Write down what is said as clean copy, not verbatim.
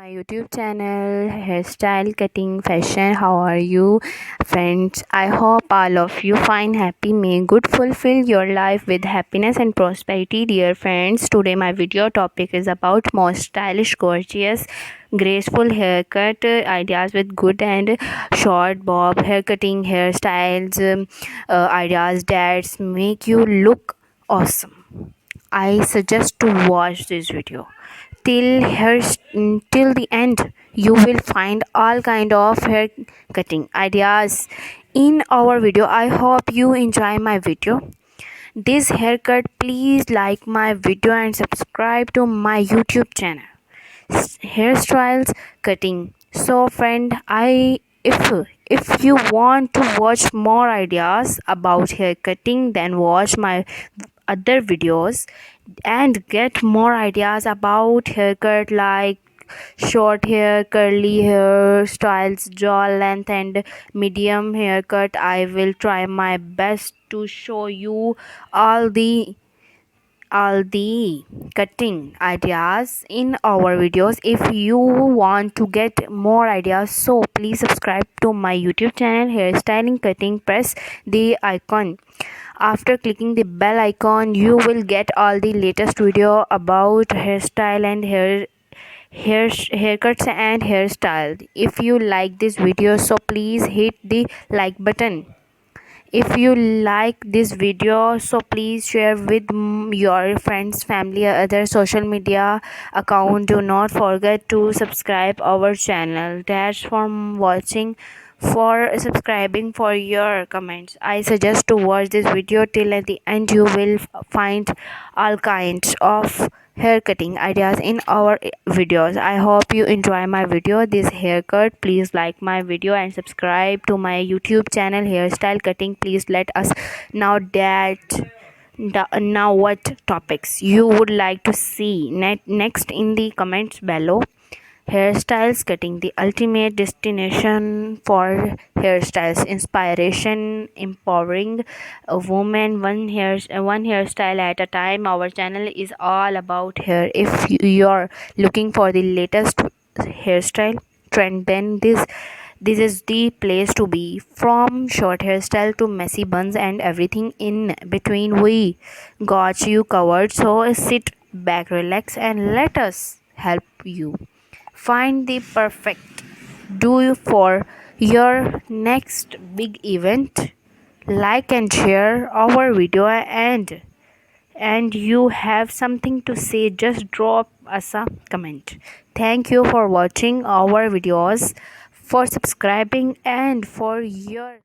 my YouTube channel, Hairstyle Cutting Fashion. How are you, friends? I hope all of you find happy. May good fulfill your life with happiness and prosperity, dear friends. Today, my video topic is about most stylish, gorgeous, graceful haircut ideas with good and short bob haircutting hairstyles, ideas that make you look awesome. I suggest to watch this video till the end. You will find all kind of hair cutting ideas in our video. I hope you enjoy my video. This haircut, please like my video and subscribe to my YouTube channel, Hairstyles Cutting. So friend, I if you want to watch more ideas about hair cutting, then watch my other videos and get more ideas about haircut like short hair, curly hair styles, jaw length and medium haircut. I will try my best to show you all the cutting ideas in our videos. If you want to get more ideas, so please subscribe to my YouTube channel, Hairstyling Cutting. Press the icon. After clicking the bell icon, you will get all the latest video about hairstyle and haircuts and hairstyle. If you like this video, so please hit the like button. If you like this video, so please share with your friends, family, or other social media account. Do not forget to subscribe our channel. That's from watching, for subscribing, for your comments. I suggest to watch this video till at the end. You will find all kinds of hair cutting ideas in our videos. I hope you enjoy my video, this haircut. Please like my video and subscribe to my YouTube channel, Hairstyle Cutting. Please let us know now what topics you would like to see next in the comments below. Hairstyles Cutting, the ultimate destination for hairstyles, inspiration, empowering a woman, one hairstyle at a time. Our channel is all about hair. If you're looking for the latest hairstyle trend, then this is the place to be. From short hairstyle to messy buns and everything in between, we got you covered. So sit back, relax, and let us help you find the perfect do for your next big event. Like and share our video, and you have something to say, just drop us a comment. Thank you for watching our videos, for subscribing, and for your